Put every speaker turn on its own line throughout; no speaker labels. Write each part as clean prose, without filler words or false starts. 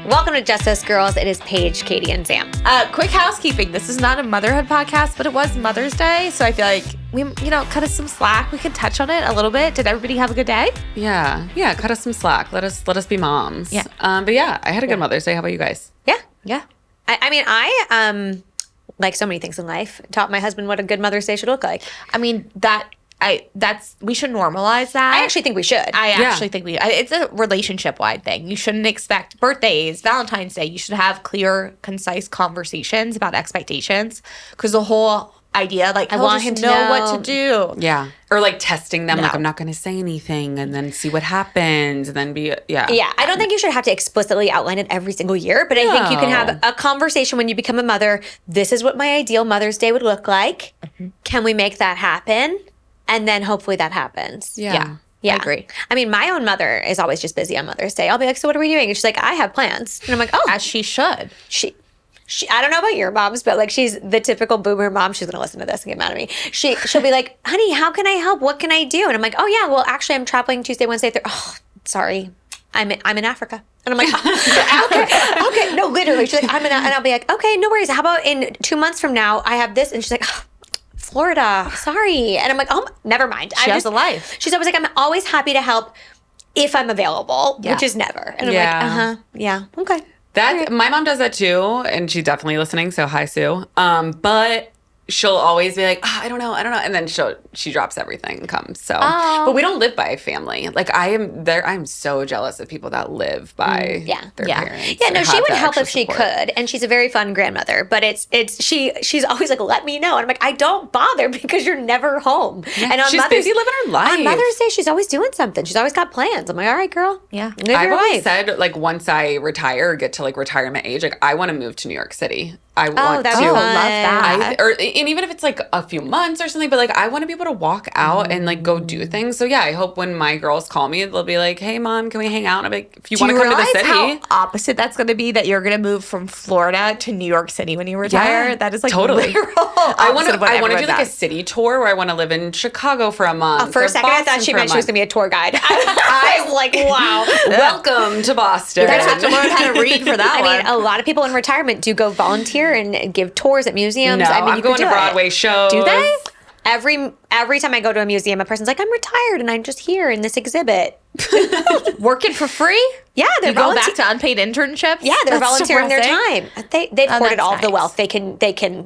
Welcome to Just Us Girls. It is Paige, Katie, and Sam.
Quick housekeeping. This is not a motherhood podcast, but it was Mother's Day. So I feel like we, cut us some slack. We can touch on it a little bit. Did everybody have a good day?
Yeah. Cut us some slack. Let us be moms.
Yeah.
But yeah, I had a good Mother's Day. How about you guys?
Yeah. I like so many things in life, taught my husband what a good Mother's Day should look like.
I mean, we should normalize that.
I actually think we should.
I actually think it's a relationship-wide thing. You shouldn't expect birthdays, Valentine's Day. You should have clear, concise conversations about expectations, because the whole idea, like, I want him to know what to do.
Yeah. Or like testing them, like, I'm not going to say anything and then see what happens and then
Yeah, I don't think you should have to explicitly outline it every single year, but I think you can have a conversation when you become a mother. This is what my ideal Mother's Day would look like. Mm-hmm. Can we make that happen? And then hopefully that happens.
Yeah. I agree.
I mean, my own mother is always just busy on Mother's Day. I'll be like, so what are we doing? And she's like, I have plans. And I'm like, oh.
As she should.
She I don't know about your moms, but like, she's the typical boomer mom. She's going to listen to this and get mad at me. She'll be like, honey, how can I help? What can I do? And I'm like, oh yeah, well actually I'm traveling Tuesday, Wednesday, Thursday. Oh, sorry. I'm in Africa. And I'm like, oh, okay. No, literally. She's like, and I'll be like, okay, no worries. How about in 2 months from now, I have this. And she's like, oh, Florida, sorry. And I'm like, oh, never mind.
She has a life.
She's always like, I'm always happy to help if I'm available, which is never. And I'm like, yeah, okay.
My mom does that too, and she's definitely listening, so hi, Sue. But she'll always be like, I don't know. And then she drops everything and comes. So, but we don't live by a family. Like I'm so jealous of people that live by their parents.
Yeah, no, she would help if she could. And she's a very fun grandmother, but she's always like, let me know. And I'm like, I don't bother because you're never home. Yeah. And
she's busy living her life.
On Mother's Day, she's always doing something. She's always got plans. I'm like, all right, girl.
Yeah.
I've always said, like, once I retire or get to like retirement age, like I want to move to New York City. I want to.
Fun.
Love that.
And even if it's like a few months or something, but like I want to be able to walk out and like go do things. So yeah, I hope when my girls call me, they'll be like, "Hey, mom, can we hang out?" And I'm like, "If you want to come to the city."
How opposite that's going to be, that you're going to move from Florida to New York City when you retire. That is like
totally. I want to do like a
does.
city tour where I want to live in Chicago for a month.
For a second, I thought she meant she was going to be a tour guide. I was like, wow,
welcome to Boston.
You're going to have to learn how to read for that.
I mean, a lot of people in retirement do go volunteer and give tours at museums.
No,
I mean,
I'm going to Broadway shows.
Do they? Every time I go to a museum, a person's like, I'm retired and I'm just here in this exhibit.
Working for free?
Yeah, they're
go back to unpaid internships.
Yeah, they're volunteering their time. They've hoarded all of the wealth. They can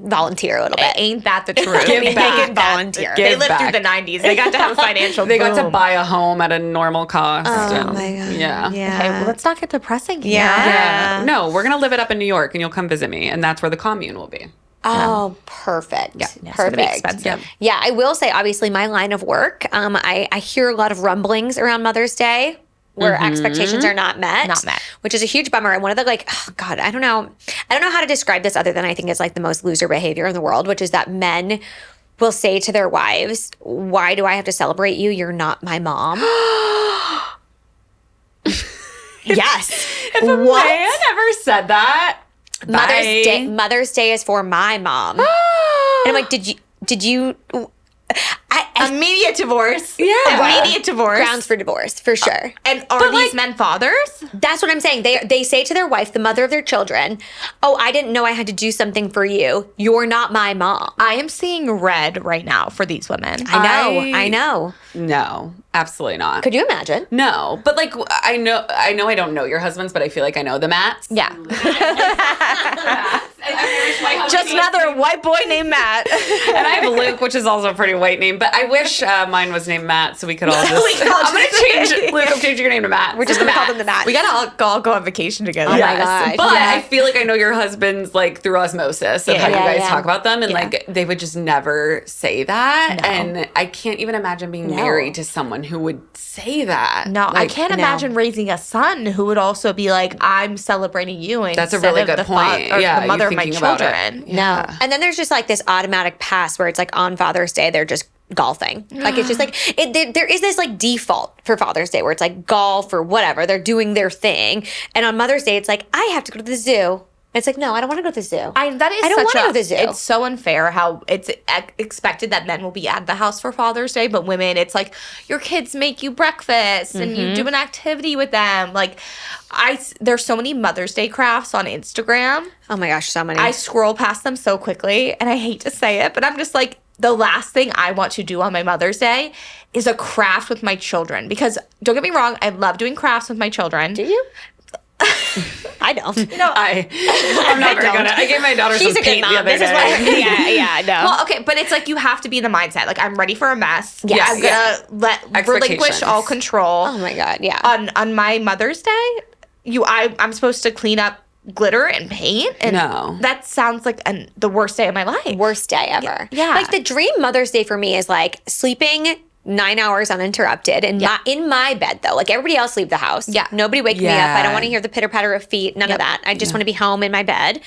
volunteer a little bit.
Ain't that the truth?
They can volunteer.
They lived through the 90s. They got to have a financial
They got to buy a home at a normal cost.
Oh my God.
Yeah.
Okay, well, let's not get depressing here.
Yeah.
No, we're going to live it up in New York and you'll come visit me. And that's where the commune will be.
Oh, perfect.
Yeah.
Perfect.
It's gonna be expensive.
Yeah, I will say, obviously, my line of work, I hear a lot of rumblings around Mother's Day where expectations are not met. Which is a huge bummer. And one of the, like, oh God, I don't know how to describe this other than I think it's like the most loser behavior in the world, which is that men will say to their wives, why do I have to celebrate you? You're not my mom. Yes.
If a man ever said that,
Mother's Day is for my mom. And I'm like, did you
immediate divorce?
Yeah.
Immediate divorce.
Grounds for divorce, for sure.
And are these men fathers?
That's what I'm saying. They say to their wife, the mother of their children, oh, I didn't know I had to do something for you. You're not my mom.
I am seeing red right now for these women.
I know.
No, absolutely not.
Could you imagine?
No, but like I know I don't know your husbands, but I feel like I know the Matts.
Yeah.
Just another white boy named Matt.
And I have Luke, which is also a pretty white name, but I wish mine was named Matt, so we could all just... I'm going to change it. Luke, I'm changing your name to Matt.
We're just going to call them the Matt.
We got to all go on vacation together.
Oh my gosh.
But I feel like I know your husbands like through osmosis of how you guys talk about them, and like they would just never say that. No. And I can't even imagine being married to someone who would say that.
No, like, I can't imagine raising a son who would also be like, I'm celebrating you instead
That's a really good point.
The mother of my children.
No. And then there's just like this automatic pass where it's like on Father's Day, they're just golfing. Like it's just like, there is this like default for Father's Day where it's like golf or whatever. They're doing their thing. And on Mother's Day, it's like, I have to go to the zoo. It's like, no, I don't want to go to the zoo.
I don't want to go to the zoo. It's so unfair how it's expected that men will be at the house for Father's Day, but women, it's like your kids make you breakfast and you do an activity with them. Like, there's so many Mother's Day crafts on Instagram.
Oh my gosh, so many.
I scroll past them so quickly, and I hate to say it, but I'm just like, the last thing I want to do on my Mother's Day is a craft with my children. Because don't get me wrong, I love doing crafts with my children.
Do you? I don't.
I'm not very good at it. I gave my daughter some paint the other day.
Yeah, no.
Well, okay, but it's like you have to be in the mindset. Like, I'm ready for a mess.
Yes.
I'm gonna relinquish all control.
Oh my God, yeah.
On my Mother's Day, I'm supposed to clean up glitter and paint. And that sounds like the worst day of my life.
Worst day ever.
Yeah.
Like the dream Mother's Day for me is like sleeping 9 hours uninterrupted and not in my bed though. Like everybody else leave the house.
Yeah.
Nobody wake me up. I don't want to hear the pitter patter of feet. None of that. I just want to be home in my bed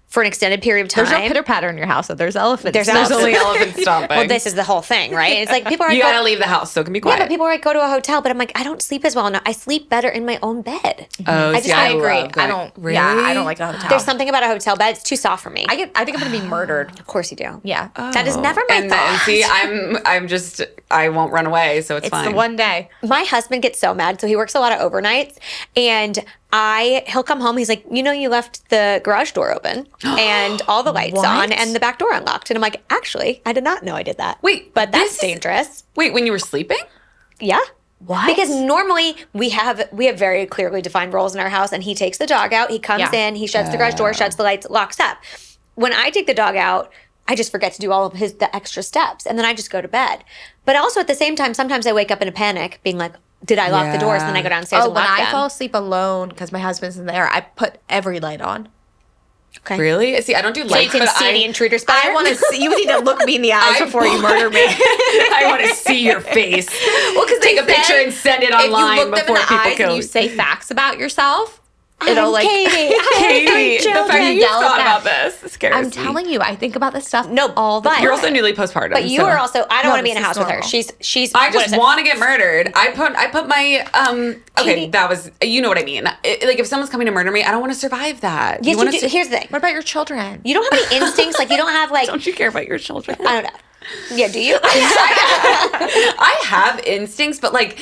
for an extended period of time.
There's no pitter patter in your house. So there's elephants.
There's
only elephants stomping.
Well, this is the whole thing, right? It's like people are
you gotta leave the house so it can be quiet.
Yeah, but people are like, go to a hotel, but I'm like, I don't sleep as well. No, I sleep better in my own bed.
Oh,
I agree. I don't. Really? Yeah, I don't like a hotel.
There's something about a hotel bed. It's too soft for me.
I think I'm gonna be murdered.
Of course you do.
Yeah.
That is never my thought.
And see, I'm just, I won't run away, so it's fine.
It's the one day.
My husband gets so mad, so he works a lot of overnights, and he'll come home. He's like, you left the garage door open and all the lights on and the back door unlocked. And I'm like, actually, I did not know I did that.
Wait,
but that's dangerous.
Wait, when you were sleeping?
Yeah.
What?
Because normally we have very clearly defined roles in our house, and he takes the dog out, he comes in, he shuts the garage door, shuts the lights, locks up. When I take the dog out, I just forget to do all of the extra steps, and then I just go to bed. But also at the same time, sometimes I wake up in a panic, being like, did I lock the doors? And then I go downstairs and lock them.
When I fall asleep alone because my husband's in there, I put every light on.
Okay. Really? See, I don't do lights,
so you can see the intruder's better?
I want to see. You need to look me in the eyes before you murder me.
I want to see your face. Well, because take a picture and send it online
if you look
before
them in the
people
eyes
kill
and you say facts about yourself. It'll like
Katie, the fact you thought about this scares me.
I'm telling you, I think about this stuff
all the time.
You're also newly postpartum.
But you are also. I don't want to be in a house with her. She's.
I just want to get murdered. I put my Okay,
Katie.
that was. You know what I mean? Like if someone's coming to murder me, I don't want to survive that.
Yes, you do. Here's the thing.
What about your children?
You don't have any instincts. Like you don't have like.
Don't you care about your children?
I don't know. Yeah, do you?
I have instincts, but like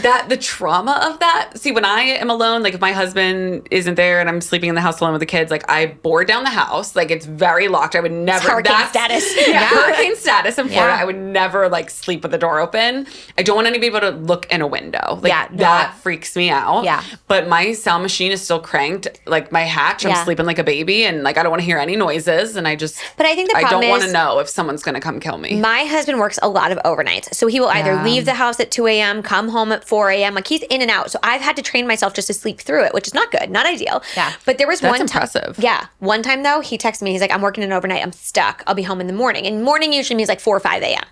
the trauma of that. See, when I am alone, like if my husband isn't there and I'm sleeping in the house alone with the kids, like I board down the house. Like it's very locked. I would never.
Hurricane status.
Yeah, hurricane status in Florida. I would never like sleep with the door open. I don't want anybody to look in a window. Like that freaks me out.
Yeah.
But my sound machine is still cranked. Like my hatch, I'm sleeping like a baby, and like I don't want to hear any noises. And I just.
But I think the problem
I don't want to know if someone's gonna come kill me.
My husband works a lot of overnights. So he will either leave the house at 2 a.m., come home at 4 a.m. Like he's in and out. So I've had to train myself just to sleep through it, which is not good, not ideal.
Yeah.
But there was
That's
one time.
impressive.
Yeah. One time though, he texted me. He's like, I'm working an overnight. I'm stuck. I'll be home in the morning. And morning usually means like 4 or 5 a.m.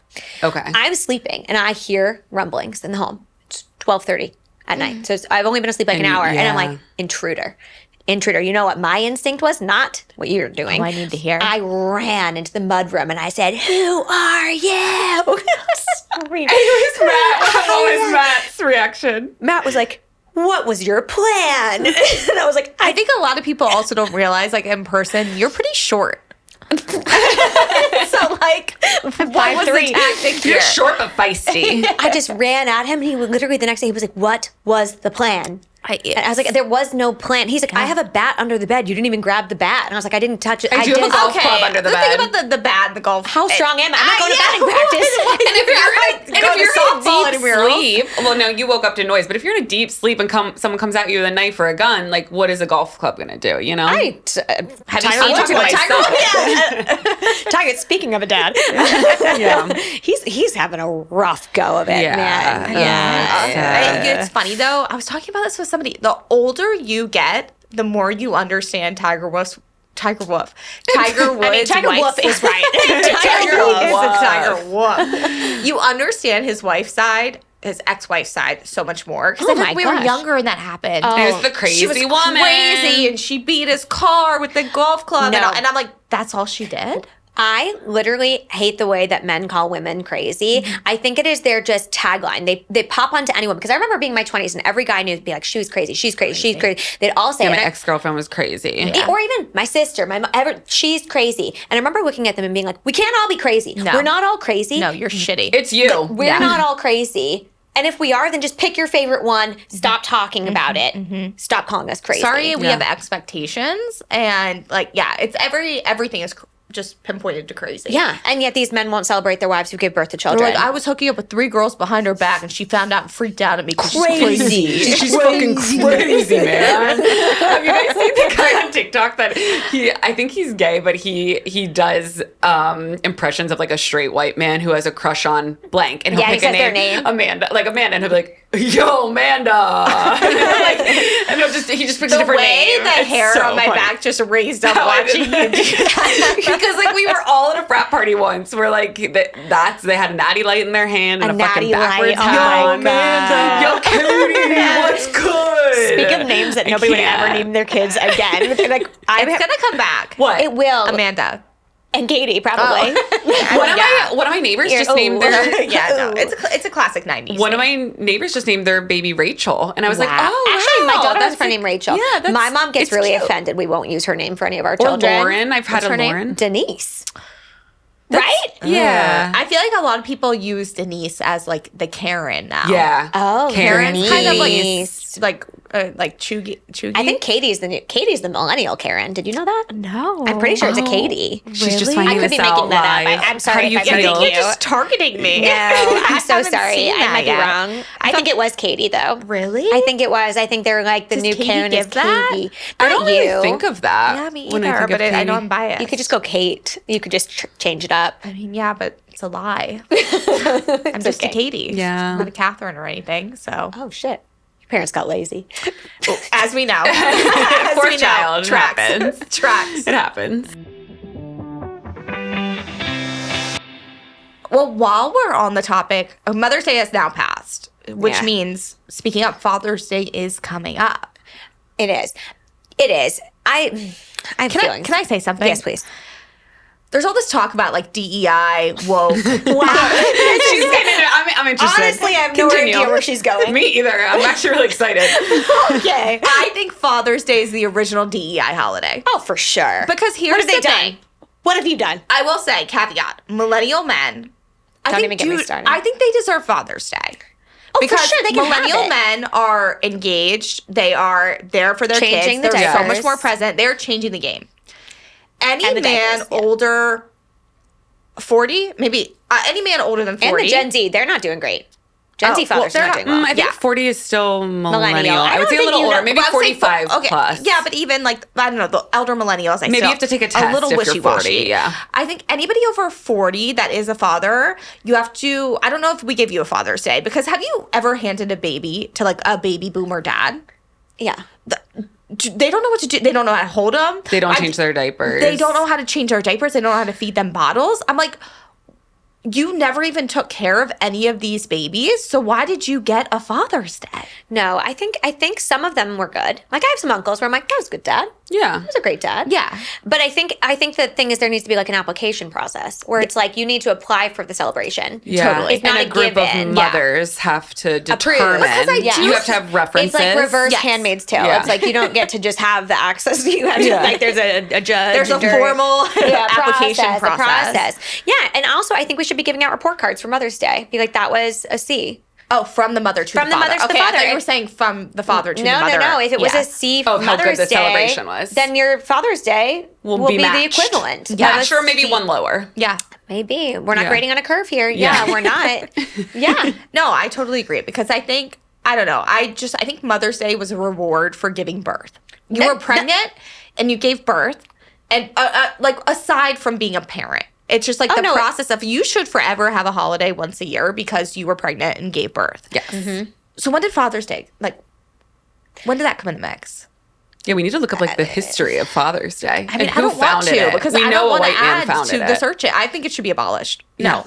Okay.
I'm sleeping and I hear rumblings in the home. It's 12:30 at night. So I've only been asleep like an hour. And I'm like, intruder. You know what my instinct was? Not what you're doing.
Oh, I need to hear.
I ran into the mudroom and I said, "Who are you?" Screaming.
What was Matt's reaction?
Matt was like, "What was your plan?" And I was like,
I think a lot of people also don't realize, like in person, you're pretty short. So like, what was the tactic here?
You're short but feisty.
I just ran at him, and he would literally the next day he was like, "What was the plan?" And I was like, there was no plan. He's like, I have a bat under the bed. You didn't even grab the bat. And I was like, I didn't touch it.
I do have a golf club under the bed.
Think about the bat, the golf.
How strong am I? I'm not going to batting practice.
And if you're in a deep sleep, well, no, you woke up to noise. But if you're in a deep sleep and someone comes at you with a knife or a gun, like, what is a golf club going to do? You know?
Have you seen Tiger, speaking of a dad, he's having a rough go of it, man.
It's funny though. I was talking about this with somebody. The older you get, the more you understand Tiger Woods. Tiger Woods
Tiger Woods is right.
Tiger Woods is a Tiger Woods. You understand his wife's side, his ex-wife's side, so much more. Because we were younger and that happened.
It was the crazy woman.
Crazy, and she beat his car with the golf club. And I'm like, that's all she did?
I literally hate the way that men call women crazy. I think it is their just tagline. They pop onto anyone, because I remember being in my 20s and every guy knew to be like, she was crazy, she's crazy, she's crazy. They'd all say
Yeah,
it.
my ex-girlfriend was crazy.
Or even my sister, my mom, she's crazy. And I remember looking at them and being like, we can't all be crazy.
No.
We're not all crazy.
No, you're shitty.
It's you.
We're not all crazy. And if we are, then just pick your favorite one. Stop talking about it. Stop calling us crazy.
Sorry, we have expectations, and like, yeah, it's everything is just pinpointed to crazy.
Yeah, and yet these men won't celebrate their wives who give birth to children.
They're like, I was hooking up with 3 girls behind her back, and she found out and freaked out at me.
Crazy.
She's fucking crazy, man. Have you guys seen the guy on TikTok that I think he's gay, but he does impressions of like a straight white man who has a crush on blank, and he'll pick a name, Amanda, and he'll be like, yo, Amanda. and he just picks a different name.
The hair on my back just raised up watching you.
Because like we were all at a frat party once. We're like, they had a natty light in their hand and a fucking backwards hat on. Yo, Katie, what's good?
Speak of names that nobody would ever name their kids again. Like,
it's gonna come back.
What?
It will.
Amanda.
And Katie, probably.
One of my neighbors just named their...
Yeah, no, it's a classic 90s.
One of my neighbors just named their baby Rachel. And I was like, oh,
actually, my daughter has a
that's
friend named Rachel.
Yeah,
my mom gets really offended we won't use her name for any of our children.
Lauren. I've had a Lauren.
Denise. Right?
Yeah.
I feel like a lot of people use Denise as like the Karen now.
Yeah.
Oh,
Karen's
Denise.
Kind of like Chugi.
I think Katie's the millennial Karen. Did you know that?
No.
I'm pretty sure it's a Katie.
She's just finding
I could be
this
making
out
that
live.
up. I'm sorry if I
feel?
think
You're just targeting me.
No, I'm so
haven't
sorry.
seen
I
that
might be
yet.
wrong. I think it was Katie, though.
Really?
I think it was. I think they're like the
Does
new
Katie
Karen is
give that?
Katie.
I don't
Not
really
you.
think of that.
Yeah, me
when
either,
think of
but I know
Katie.
I'm biased.
You could just go Kate. You could just change it up.
I mean, yeah, but it's a lie. I'm just
okay.
a Katie.
Yeah.
I'm not a Catherine or anything, so.
Oh, shit. Your parents got lazy.
As we know.
Poor child.
Tracks.
It happens.
Tracks.
It happens.
Well, while we're on the topic, Mother's Day has now passed, which means, speaking up, Father's Day is coming up.
It is. It is. I'm feeling.
Can I say something?
Yes, please.
There's all this talk about like DEI, woke.
She's getting it. I'm interested.
Honestly, I have no idea where she's going.
Me either. I'm actually really excited.
Okay.
I think Father's Day is the original DEI holiday.
Oh, for sure.
Because here's
what have they
the
done?
thing.
What have you done?
I will say, caveat, millennial men.
Don't even get me started.
I think they deserve Father's Day.
Oh,
because
for sure, they can have
millennial
it.
men are engaged. They are there for their
Changing
kids.
the
They're so
diapers.
much more present. They're changing the game.
And
Any
the
man
diapers, yeah.
older 40, maybe any man older than 40.
And the Gen Z, they're not doing great. Gen Z fathers
they're
are not doing well.
I think 40 is still millennial.
I
I would
don't
say a
think
little
you
older,
know-
maybe
But I would say
45
okay,
plus.
Yeah, but even like, I don't know, the elder millennials,
Maybe you have to take a test
a little
if you're
wishy-washy.
40, yeah.
I think anybody over 40 that is a father, you have to, I don't know if we give you a Father's Day, because have you ever handed a baby to like a baby boomer dad?
Yeah.
They don't know what to do. They don't know how to hold them.
They don't change their diapers.
They don't know how to change their diapers. They don't know how to feed them bottles. I'm like, you never even took care of any of these babies, so why did you get a Father's Day?
No, I think some of them were good. Like I have some uncles where I'm like, that was a good dad.
Yeah.
He was a great dad.
Yeah.
But I think the thing is there needs to be like an application process where it's like you need to apply for the celebration.
Yeah.
Totally.
It's not
and
a
a group
given.
of mothers have to determine.
Because I do-
You have to have references.
It's like reverse
Yes.
Handmaid's Tale.
Yeah.
It's like you don't get to just have the access. You have to, like there's a judge.
There's a
and jury.
formal application
a
process.
Yeah, and also I think we should be giving out report cards for Mother's Day. Be like, that was a C.
Oh, from the mother to
From
the
the
father.
mother to the
okay, I
father.
thought you were saying from the father to the
No,
mother.
no. If it was
Yeah.
a C
Oh, how good
Mother's
the
Day,
celebration was.
then your Father's Day will be the
matched.
equivalent.
Yeah.
of a
Sure, maybe
C.
one lower.
Yeah.
Maybe. We're not
Yeah.
grading on a curve here. Yeah, we're not. Yeah.
No, I totally agree because I think, I don't know, I think Mother's Day was a reward for giving birth. You were pregnant and you gave birth, and like aside from being a parent, it's just like process of you should forever have a holiday once a year because you were pregnant and gave birth.
Yes.
Mm-hmm.
So when did Father's Day, like, when did that come in the mix?
Yeah, we need to look up like the history of Father's Day.
I mean,
and
I
who
don't want
founded
to
it.
because
we
I
know
don't
a
want to
white man
add
founded
to
it.
the search it. I think it should be abolished. No.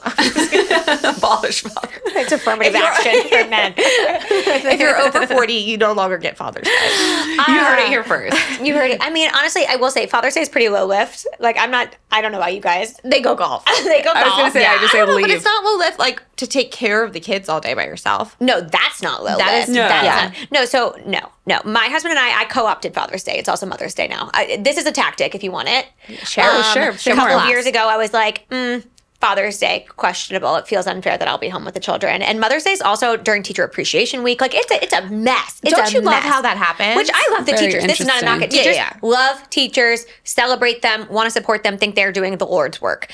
Abolish father.
It's affirmative action for men.
If you're over 40, you no longer get Father's Day.
You heard it here first.
You heard it. I mean, honestly, I will say Father's Day is pretty low lift. Like, I don't know about you guys.
They go golf.
They go golf.
I was going to say, I just say leave.
But it's not low lift, like, to take care of the kids all day by yourself.
No, that's not low
That
lift.
is-
No.
That is not. No. My husband and I co-opted Father's Day. It's also Mother's Day now. This is a tactic if you want it.
Sure.
A couple of years ago, I was like, Father's Day, questionable. It feels unfair that I'll be home with the children. And Mother's Day is also during Teacher Appreciation Week. Like, it's a mess.
Don't you love how that happens?
Which I love the
Very
teachers. This is not a knock at
interesting.
teachers. Love teachers, celebrate them, want to support them, think they're doing the Lord's work.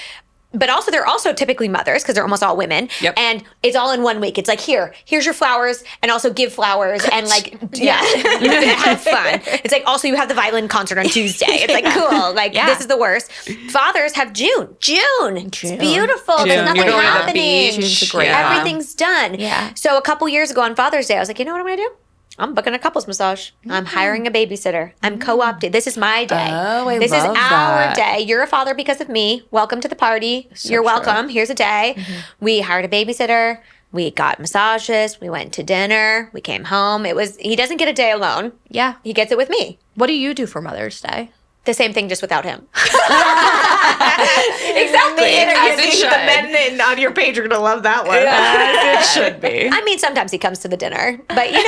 But also, they're also typically mothers because they're almost all women.
Yep.
And it's all in 1 week. It's like, here's your flowers, and also give flowers, and like, have fun. It's like, also you have the violin concert on Tuesday. It's like, cool. Like, this is the worst. Fathers have June. It's beautiful.
June.
There's nothing
You're going to the
happening.
beach.
June's great.
Yeah.
Everything's done.
Yeah.
So a couple years ago on Father's Day, I was like, you know what I'm going to do? I'm booking a couples massage. I'm hiring a babysitter. I'm co-opted. This is my day.
Oh, I
this
love
is our
that.
day. You're a father because of me. Welcome to the party. You're welcome. Here's a day. We hired a babysitter. We got massages. We went to dinner. We came home. He doesn't get a day alone.
Yeah.
He gets it with me.
What do you do for Mother's Day?
The same thing, just without him.
Exactly.
As it should.
The men on your page are going to love that one.
As it should be.
I mean, sometimes he comes to the dinner, but
Sometimes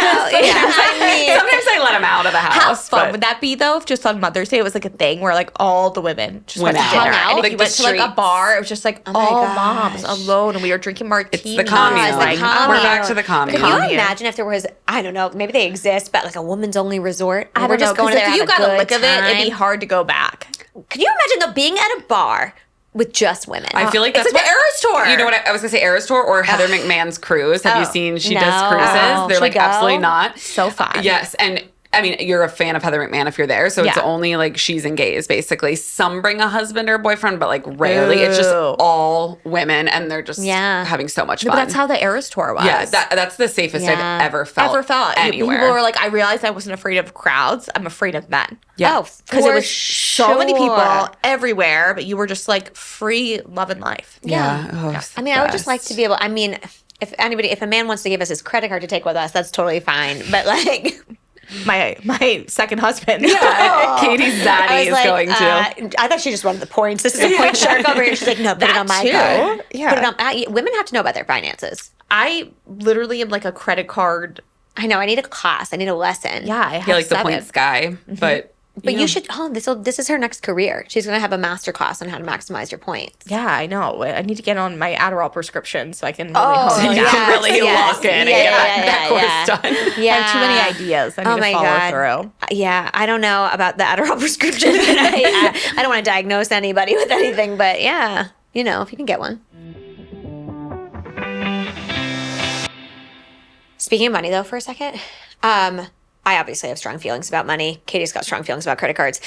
I let him out of the
How
house.
fun
but
would that be, though, if just on Mother's Day it was like a thing where like all the women just went to
Went
dinner?
out.
And if
Like
you
the
went to like a
streets.
bar, it was just like
my
all
gosh.
moms alone and we were drinking martinis.
It's the commune.
It's the
Like,
commune.
we're back to the commune.
Can you
Commune.
imagine if there was, I don't know, maybe they exist, but like a woman's only resort?
I
We're
don't
just
know,
going
'cause
there
if
to
you
have
got
a
a lick
good
of it, it'd be
time.
hard to go back.
Could you imagine though being at a bar with just women?
I feel like
It's
that's
like the Eras Tour.
You know what? I was going to say Eras Tour or Heather McMahon's cruise. Have you seen she does
No.
cruises? They're
Should
like
we go?
absolutely not.
So fun.
Yes. And I mean, you're a fan of Heather McMahon if you're there. So it's
Yeah.
only like she's and gays, basically. Some bring a husband or a boyfriend, but like rarely. It's just
Ooh.
all women and they're just having so much fun.
But that's how the Eras Tour was.
Yeah, that's the safest
Yeah.
I've ever felt. Anywhere.
People were like, I realized I wasn't afraid of crowds. I'm afraid of men.
Yeah.
Oh,
Because it
for
was so many
sure.
people everywhere, but you were just like free loving life.
Yeah. Oh, it's
I mean,
the
I would just like
best.
to be able, I mean, if a man wants to give us his credit card to take with us, that's totally fine. But like,
My second husband.
Katie's daddy
I was
is
like,
going to.
I thought she just wanted the points. This is a point shark over here. She's like, no, put it
That
on my
too.
card.
Yeah.
Put it on. Women have to know about their finances.
I literally am like a credit card.
I know. I need a class. I need a lesson.
Yeah, I have
Yeah, like the
7.
points guy. But
But you should. Oh, this is her next career. She's going to have a master class on how to maximize your points.
Yeah, I know. I need to get on my Adderall prescription so I can really
Oh,
you can really
yes.
lock in and
Yeah,
get
yeah,
that course
yeah.
done.
Yeah.
I have too many ideas. I need to follow through.
Yeah, I don't know about the Adderall prescription. But I don't want to diagnose anybody with anything, but yeah, if you can get one. Speaking of money, though, for a second, I obviously have strong feelings about money. Katie's got strong feelings about credit cards.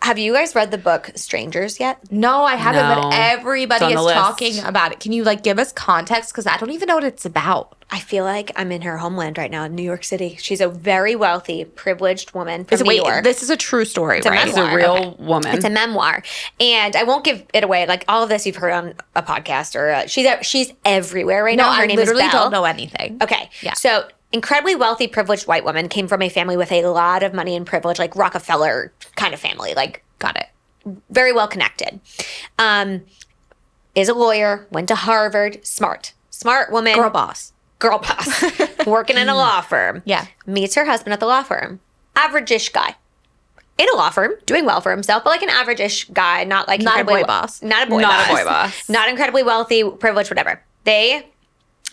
Have you guys read the book Strangers yet?
No, I haven't,
No.
but everybody
It's on
is
the list.
talking about it. Can you give us context? Because I don't even know what it's about.
I feel like I'm in her homeland right now in New York City. She's a very wealthy, privileged woman from New York.
This is a true story,
a
right?
She's a
memoir.
real woman.
It's a memoir, and I won't give it away. Like all of this, you've heard on a podcast, or she's everywhere right
No,
now. Her
I
name
literally
is Belle.
don't know anything.
Okay,
Yeah.
So incredibly wealthy, privileged white woman came from a family with a lot of money and privilege, like Rockefeller kind of family. Like
Got it.
very well connected. Is a lawyer, went to Harvard, smart woman,
Girl boss.
girl boss, working in a law firm.
Yeah.
Meets her husband at the law firm. Average-ish guy. In a law firm, doing well for himself, but like an average-ish guy, not like
Not a
incredibly
boy boss.
Not a boy
Not
boss.
a boy boss.
Not incredibly wealthy, privileged, whatever. They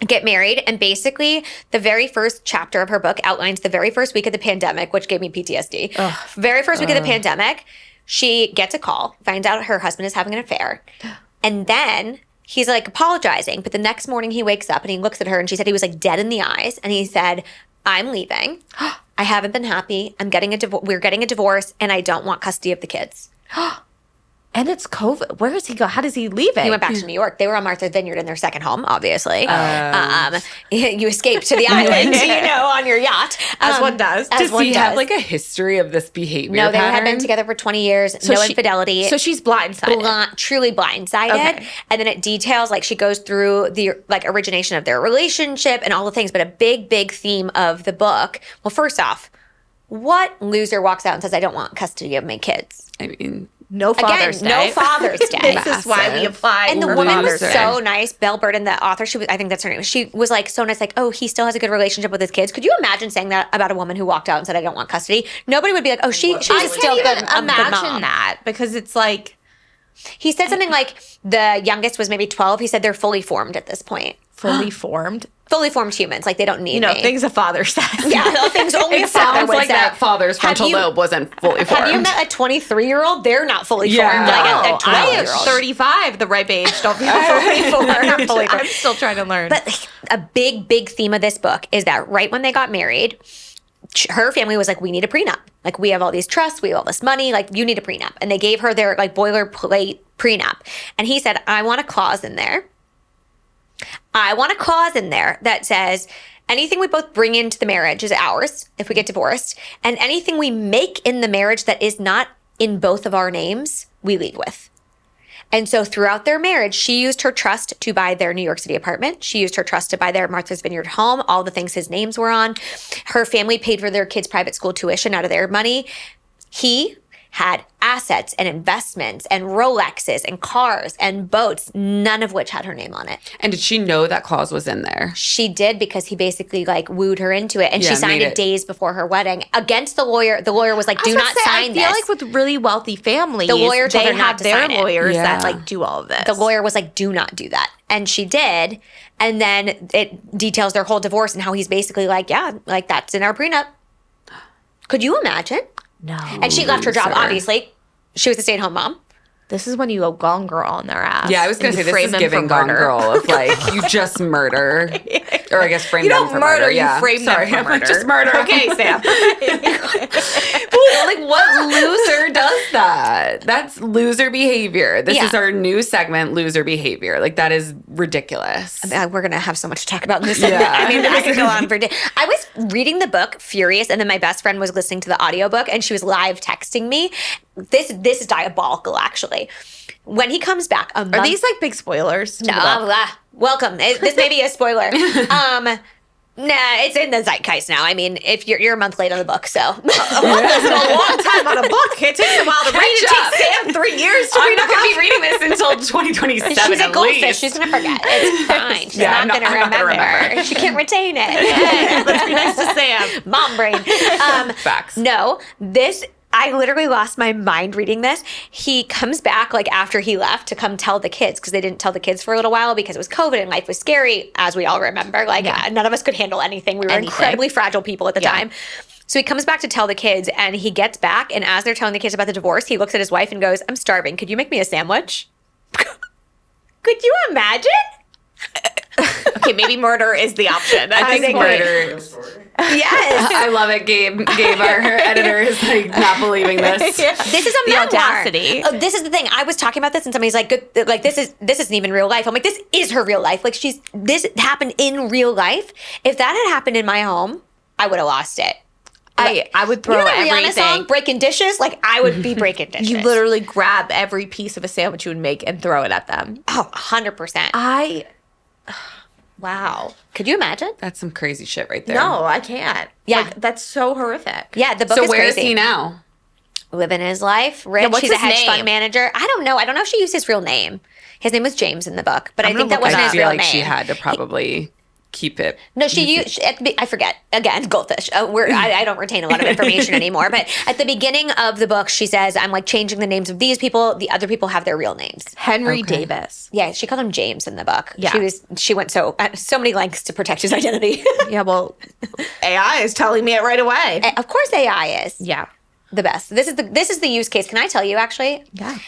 get married, and basically the very first chapter of her book outlines the very first week of the pandemic, which gave me PTSD. Very first week of the pandemic, she gets a call, finds out her husband is having an affair, and then he's like apologizing. But the next morning he wakes up and he looks at her, and she said he was like dead in the eyes, and he said, "I'm leaving. I haven't been happy. We're getting a divorce, and I don't want custody of the kids."
And it's COVID. Where does he go? How does he leave it?
He went back to New York. They were on Martha's Vineyard in their second home, obviously. You escaped to the island, on your yacht.
As one does.
Does he have like a history of this behavior
No, they
pattern?
had been together for 20 years. No infidelity.
So she's blindsided.
Truly blindsided.
Okay.
And then it details, like, she goes through the, like, origination of their relationship and all the things. But a big, big theme of the book. Well, first off, what loser walks out and says, I don't want custody of my kids?
I mean...
No Father's Day.
No Father's Day.
This is why we applied.
And the woman was so nice. Belle Burden, the author, I think that's her name. She was like so nice, like, oh, he still has a good relationship with his kids. Could you imagine saying that about a woman who walked out and said, I don't want custody? Nobody would be like, oh, she's still good.
Imagine that, because it's like...
He said something like the youngest was maybe 12. He said they're fully formed at this point.
Fully formed?
Fully formed humans. Like, they don't need me.
Things a father says.
Yeah, things only a father
sounds
would
like
say.
that father's frontal lobe wasn't fully formed.
Have you met a 23-year-old? They're not fully formed.
No,
Like a
I am
12-year-old.
35, the ripe age. Don't be fully formed. I'm still trying to learn.
But a big, big theme of this book is that right when they got married, her family was like, we need a prenup. Like, we have all these trusts, we have all this money, like, you need a prenup. And they gave her their, like, boilerplate prenup. And he said, I want a clause in there. I want a clause in there that says anything we both bring into the marriage is ours if we get divorced. And anything we make in the marriage that is not in both of our names, we leave with. And so throughout their marriage, she used her trust to buy their New York City apartment. She used her trust to buy their Martha's Vineyard home, all the things his names were on. Her family paid for their kids' private school tuition out of their money. He had assets and investments and Rolexes and cars and boats, none of which had her name on it.
And did she know that clause was in there?
She did, because he basically like wooed her into it. And she signed it days before her wedding against the lawyer. The lawyer was like, do not sign this.
I feel like with really wealthy families,
the lawyer told
they
her not
have
to
their
sign it.
lawyers that like do all of this.
The lawyer was like, do not do that. And she did. And then it details their whole divorce and how he's basically like, yeah, like that's in our prenup. Could you imagine?
No.
And she left her job, obviously. She was a stay-at-home mom.
This is when you go Gone Girl on their ass.
Yeah, I was going to say, this is giving Gone Girl of like, you just murder. Or I guess frame them for murder.
You frame them for murder.
Just murder.
Okay, Sam.
Like, what loser does that? That's loser behavior. This is our new segment, loser behavior. Like, that is ridiculous.
We're going to have so much to talk about in this segment. Yeah. I mean, I could go on for days. I was reading the book, furious, and then my best friend was listening to the audiobook, and she was live texting me. This is diabolical, actually. When he comes back,
are these like big spoilers?
No, welcome. This may be a spoiler. Nah, it's in the zeitgeist now. I mean, if you're a month late on the book, so.
A month is a long time on a book. It takes a while to read. It takes Sam 3 years to read a book.
I'm not going to be reading this until 2027
She's a goldfish. She's going to forget. It's fine. She's not going to remember. She can't retain it.
Let's be nice to Sam.
Mom brain.
Facts.
No, I literally lost my mind reading this. He comes back like after he left to come tell the kids, because they didn't tell the kids for a little while because it was COVID and life was scary, as we all remember. Like none of us could handle anything. We were incredibly fragile people at the time. So he comes back to tell the kids, and he gets back, and as they're telling the kids about the divorce, he looks at his wife and goes, I'm starving. Could you make me a sandwich? Could you imagine?
Okay, maybe murder is the option.
I think murder.
Yes.
I love it. Gabe, our editor, is like not believing this.
This is a memoir.
Audacity.
Oh, this is the thing. I was talking about this, and somebody's like, "Good, like this isn't even real life." I'm like, this is her real life. Like this happened in real life. If that had happened in my home, I would have lost it.
I would throw everything.
Rihanna song, breaking dishes? Like, I would be breaking dishes.
You literally grab every piece of a sandwich you would make and throw it at them.
Oh, 100%.
Wow.
Could you imagine?
That's some crazy shit right there.
No, I can't.
Yeah.
Like, that's so horrific.
Yeah, the book
so
is
where
crazy.
is he now?
Living his life. Rich.
Yeah, what's
He's a
his
hedge
name?
fund manager. I don't know. I don't know if she used his real name. His name was James in the book, but I think that wasn't his real name.
I feel like she had to probably keep it.
No, she used, I forget, again, goldfish. I don't retain a lot of information anymore, but at the beginning of the book, she says, I'm like changing the names of these people. The other people have their real names.
Henry Davis.
Yeah, she called him James in the book.
Yeah.
She went so many lengths to protect his identity.
Yeah, well, AI is telling me it right away.
Of course AI is.
Yeah.
The best. This is the use case. Can I tell you, actually?
Yeah.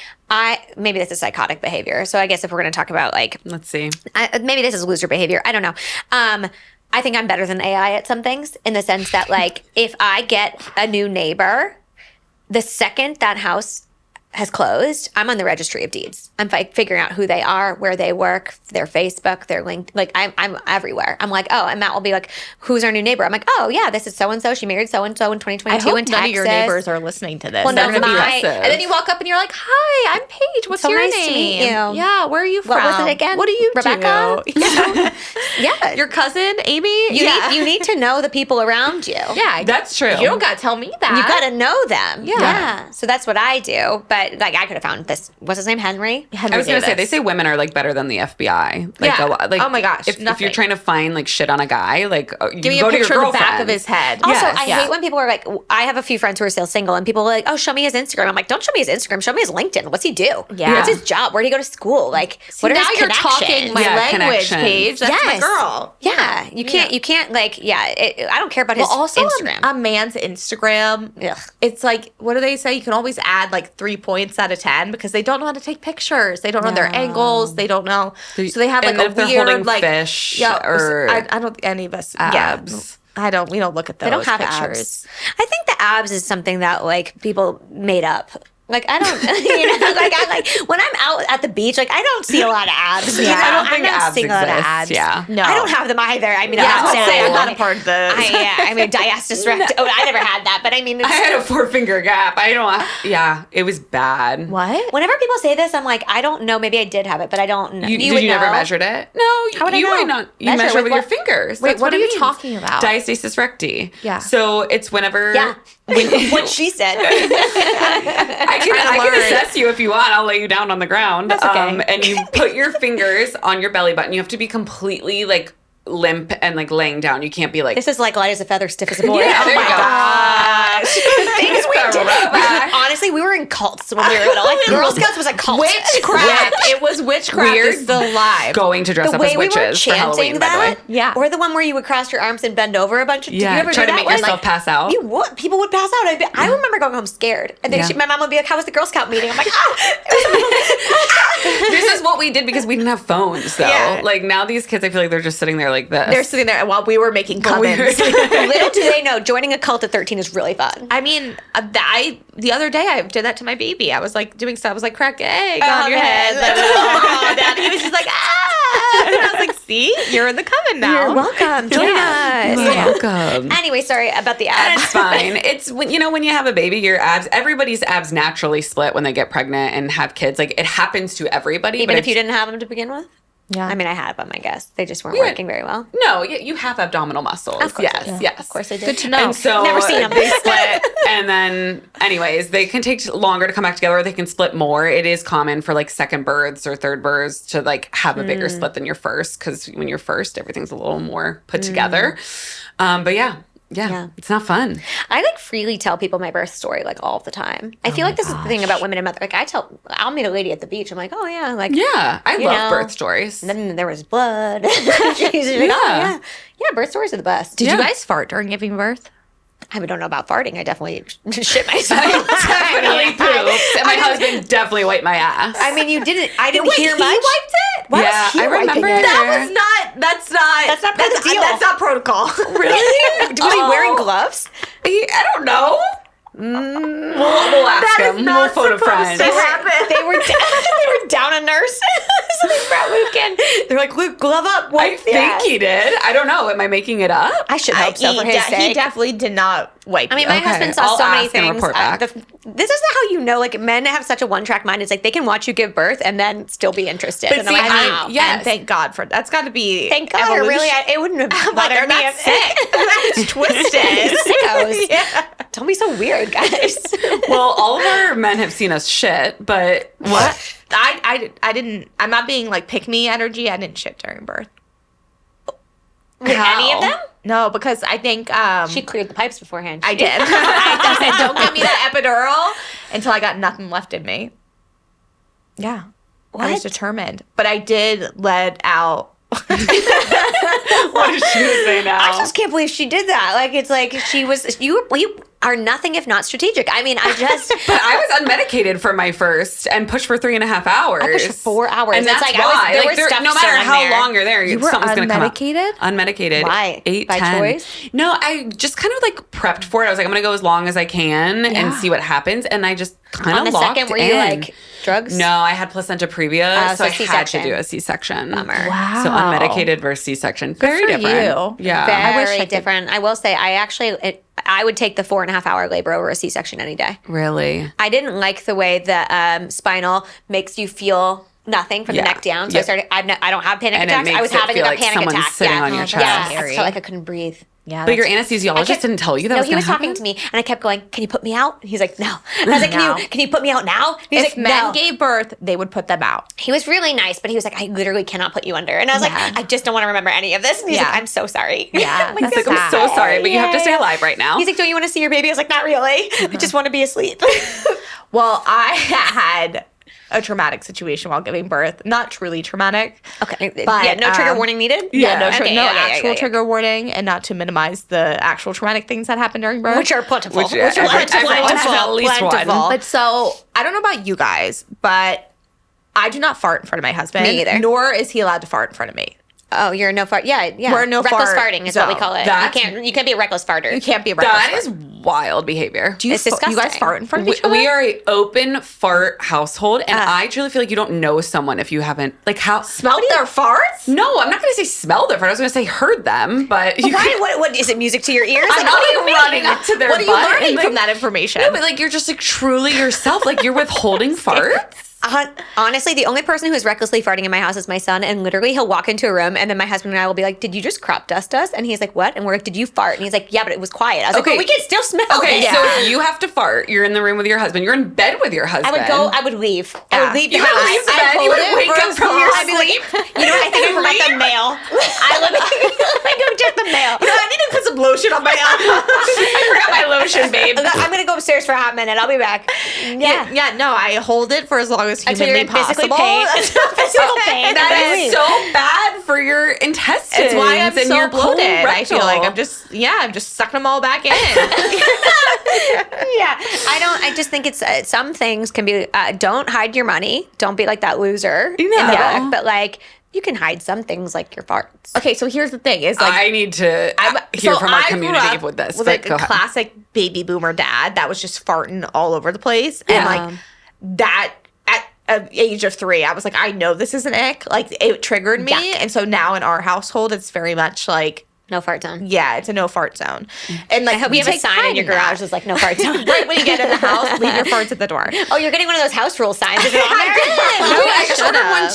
Maybe this is psychotic behavior. So I guess if we're going to talk about like,
let's see,
maybe this is loser behavior. I don't know. I think I'm better than AI at some things, in the sense that like if I get a new neighbor, the second that house has closed, I'm on the registry of deeds. I'm figuring out who they are, where they work, their Facebook, their link. Like I'm everywhere. I'm like, oh, and Matt will be like, who's our new neighbor? I'm like, oh yeah, this is so and so. She married so and so in 2022
I hope
in Texas.
none of your neighbors are listening to this.
Well,
They're
no,
gonna be
my-
and then you walk up and you're like, hi, I'm Paige. What's
So
your
nice
name?
to meet you.
Yeah, where are you from?
What was it again?
What do you
Rebecca?
do? Yeah.
Yeah,
Your cousin, Amy?
you need to know the people around you.
Yeah.
That's true.
You don't got to tell me that.
You got to know them.
Yeah.
So that's what I do. But like, I could have found this. What's his name? Henry.
Henry
I was going to say, they
Davis.
say women are like better than the FBI. Like,
Yeah.
a lot, like,
Oh my gosh,
If you're
nothing.
trying to find like shit on a guy, like
Give me
you
a
go to your
picture of the
girlfriend.
back of his head.
Also,
Yes.
I hate when people are like, I have a few friends who are still single, and people are like, oh, show me his Instagram. I'm like, don't show me his Instagram. Show me his LinkedIn. What's he do?
Yeah.
What's his job? Where did he go to school? Like, what are
now
his
you're
connections?
talking my
Yeah,
language,
connections.
Paige. That's my girl.
Yeah. You can't like, I don't care about his
Also,
Instagram.
a man's Instagram,
Ugh.
it's like, what do they say? You can always add like 3 points out of 10 because they don't know how to take pictures. They don't know their angles. They don't know. So they have like
And
a
if they're
weird
holding
like
fish
or
or
I don't any of us.
abs.
Yeah, we don't look at those
They don't have
pictures.
abs. I think the abs is something that like people made up. Like I don't, like I like when I'm out at the beach, like I don't see a lot of abs. You know?
I don't
I'm
think
not
abs
seeing a lot of
exist.
abs.
Yeah.
No,
I don't have them either. I mean,
Yeah,
I'm not
I'll say
saying
I'm not a part of this.
I mean, diastasis rectum. Oh, I never had that, but I mean,
I
it's,
had a 4-finger gap. I don't. Yeah, it was bad.
What?
whenever people say this, I'm like, I don't know. Maybe I did have it, but I don't know.
You
would
never
know.
measured it? No,
How would I
you
know?
might not. You
Measure
measure
with
with your
what?
fingers.
Wait,
That's
what are
it
you
means.
talking about?
Diastasis recti.
Yeah.
So it's whenever.
Yeah, what she said.
I can assess you if you want. I'll lay you down on the ground.
That's okay.
And you put your fingers on your belly button. You have to be completely like limp and like laying down. You can't be like.
This is like light as a feather, stiff as a board.
Yeah,
Oh
there
my
you go.
gosh. Things we did.
Throwback.
Honestly, we were in cults when we were little. Like Girl Scouts was a cult.
Witchcraft. It was witchcraft.
We're
Is still alive.
Going to dress
The
up
way
as
we
witches
were
for Halloween,
chanting
by the
that,
way.
Yeah.
or the one where you would cross your arms and bend over a bunch of.
Yeah,
Did you ever
try
do
to
that
make
one?
yourself pass out.
You would. People would pass out. I remember going home scared, and then
Yeah.
my mom would be like, "How was the Girl Scout meeting?" I'm like,
This is what we did because we didn't have phones, though.
Yeah.
Like now, these kids, I feel like they're just sitting there like this.
They're sitting there while we were making
we were-
covens.
Little do they know, joining a cult at 13 is really fun.
I mean, the other day I did that to my baby. I was like doing stuff. I was like, crack egg on your head. And he was just like, ah. And I was like, see, you're in the coven now.
You're welcome. Join us.
You're welcome.
Anyway, sorry about the
And
abs.
it's fine. It's when when you have a baby, your abs. Everybody's abs naturally split when they get pregnant and have kids. Like it happens to everybody.
Even
but
if you didn't have them to begin with.
Yeah.
I mean, I had them. I guess they just weren't
Yeah.
working very well.
No, you have abdominal muscles.
Of course I
Yes,
did.
yes.
Of course I did.
Good to know.
And so
Never seen 'em.
they split, and then, anyways, they can take longer to come back together. Or they can split more. It is common for like second births or third births to like have a bigger split than your first, because when you're first, everything's a little more put together. But yeah, it's not fun.
I like freely tell people my birth story like all the time. I feel like this is the thing about women and mother. Like I'll meet a lady at the beach. I'm like, oh yeah, like
Yeah, I
You
love
know,
birth stories.
And then there was blood. She's like, oh yeah, birth stories are the best.
Did you guys fart during giving birth?
I don't know about farting. I definitely shit myself.
Definitely pooped, and my husband definitely wiped my ass.
I mean, you didn't. I didn't hear
he
much.
wiped it?
Why
Yeah,
was he
I
wiping
remember
it?
that.
That's not
part of the deal.
That's not protocol.
Really?
Was he wearing gloves?
I don't know. We'll ask
That is
him.
not
We'll phone a
supposed
friend.
to happen.
They were down a nurse. So they brought Luke in. They're like, Luke, glove up.
I
Wipe the
think
ass.
he did. I don't know. Am I making it up?
I should hope so for his
He
sake.
definitely did not wipe.
I mean,
you.
my
Okay,
husband saw
I'll
so many
ask and
things.
report back.
This isn't how you know. Like men have such a one-track mind. It's like they can watch you give birth and then still be interested.
But
and
see,
I'm like,
I-
wow.
yeah.
and thank God for that's got to be.
Thank God. Or really, it wouldn't have
But
bothered
they're
me.
not sick. That's twisted.
Sickos.
Yeah.
Don't be so weird, guys.
Well, all of our men have seen us shit, but
What? I didn't. I'm not being like pick me energy. I didn't shit during birth.
Any of them?
No, because I think
She cleared the pipes beforehand.
I did. I said, don't give me that epidural until I got nothing left in me. Yeah. I was
What?
determined. But I did let out.
what is she gonna say now?
I just can't believe she did that. Like it's like she was you are nothing if not strategic. I mean, I just.
But I was unmedicated for my first and pushed for 3.5 hours.
I pushed for 4 hours.
And that's
like,
why.
there was stuff
no matter how
there.
long you're there, something's going to come up.
Unmedicated?
Unmedicated.
Why?
8,
By
10.
choice?
No, I just kind of like prepped for it. I was like, I'm going to go as long as I can and see what happens. And I just kind of locked in.
On the second, were you like drugs?
No, I had placenta previa, so I had to do a C-section.
Bummer.
Wow.
So unmedicated versus C-section. Very
for
different.
you.
Yeah.
Very different. I will say, I would take the 4.5 hour labor over a C-section any day.
Really?
I didn't like the way the spinal makes you feel nothing from the neck down. So I don't have panic attacks. I was having a panic attack.
Sitting on your chest.
Yeah, I felt like I couldn't breathe.
Yeah,
but your anesthesiologist didn't tell you that was
he was
happen?
talking to me, and I kept going, "Can you put me out?" And he's like, "No." And I was like, "Can you put me out now?" And he's
if
like,
men
"No."
gave birth, they would put them out.
He was really nice, but he was like, "I literally cannot put you under." And I was like, "I just don't want to remember any of this." And he's like, "I'm so sorry."
Yeah.
I'm
He's like, I'm so sorry, but you have to stay alive right now.
He's like, "Don't you want to see your baby?" I was like, "Not really. I just want to be asleep."
Well, I had a traumatic situation while giving birth. Not truly traumatic.
Okay.
But,
yeah, no trigger warning needed?
Yeah, no
Okay,
actual trigger warning, and not to minimize the actual traumatic things that happened during birth.
Which are plentiful.
Which are everyone has at least one.
But so, I don't know about you guys, but I do not fart in front of my husband.
Me either.
Nor is he allowed to fart in front of me.
Oh, you're a no fart. Yeah.
We're a no
reckless
fart
farting is what we
zone.
call it. You can't be a reckless farter.
You can't be a reckless
That
fart.
is wild behavior.
Do you,
It's
you guys
disgusting.
fart in front of each other?
We are an open fart household, and I truly feel like you don't know someone if you haven't
smelled their farts?
No, I'm not going to say smell their fart. I was going to say heard them, but you
Why? What is it? Music to your ears?
I'm not like running up to their
What are you
butt
learning
and,
from that information?
No, but like you're just like truly yourself. Like you're withholding farts.
Honestly, the only person who is recklessly farting in my house is my son, and literally he'll walk into a room, and then my husband and I will be like, "Did you just crop dust us?" And he's like, "What?" And we're like, "Did you fart?" And he's like, "Yeah, but it was quiet." I was like, "But we can still smell
Okay,
it."
so you have to fart. You're in the room with your husband. You're in bed with your husband.
I would leave. I would leave the
You
house.
would leave the bed. You would wake up from your sleep.
You know what? I think I forgot the mail. I go check the mail.
You know, I need to put some lotion on my arm.
I forgot my lotion, babe.
I'm gonna go upstairs for a hot minute. I'll be back.
Yeah, no, I hold it for as long as
Until
humanly
you're physically
possible.
pain. Physical pain.
That is so bad for your intestines.
It's why I'm
and
so
your
bloated. I feel like I'm
colorectal.
just sucking them all back in.
Yeah, I just think it's some things can be. Don't hide your money. Don't be like that loser in the
No.
book. But like you can hide some things like your farts.
Okay, so here's the thing: is like
I need to hear from our community with this.
With
but
like
go
a
ahead.
classic baby boomer dad that was just farting all over the place, and like that. At age of 3, I was like, I know this is an ick. Like it triggered me,
Yuck.
and so now in our household, it's very much like.
No fart zone.
Yeah, it's a no fart zone. And like
I hope you have a
take
sign
pride
in your
that.
garage that's like no fart zone.
Right when you get in the house, leave your farts at the door.
Oh, you're getting one of those house rule signs. Is it on there?
I just ordered
should've.
one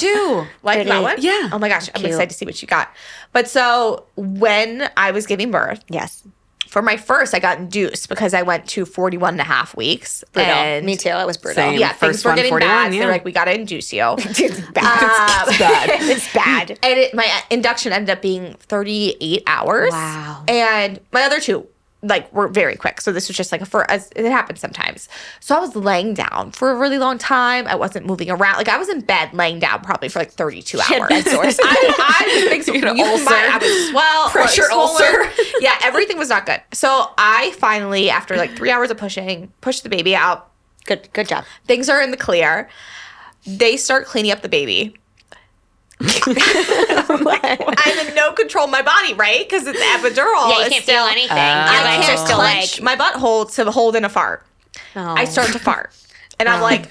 too.
Like
Really?
that one?
Yeah.
Oh my gosh, I'm
Cute.
excited to see what you got. But so when I was giving birth,
Yes.
for my first, I got induced because I went to 41 and a half weeks.
Brutal.
And
Me too. It was brutal.
Same.
yeah,
First
things were
one,
getting
41,
bad. So
yeah.
they're like, we got to induce you.
It's bad.
It's bad.
It's bad.
And my induction ended up being 38 hours.
Wow.
And my other two, like, were very quick. So this was just like it happens sometimes. So I was laying down for a really long time. I wasn't moving around. Like I was in bed laying down probably for like 32 hours.
had bed sores.
I was big,
ulcer.
I was swell.
Pressure
swollen.
ulcer.
Yeah, everything was not good. So I finally, after like 3 hours of pushing, pushed the baby out.
Good job.
Things are in the clear. They start cleaning up the baby. I'm in no control of my body, right? Because it's epidural.
Yeah, you
It's
can't
still,
feel anything.
I
Your legs are
can't
still
clench
like.
my butthole to hold in a fart.
Oh.
I start to fart. And I'm like,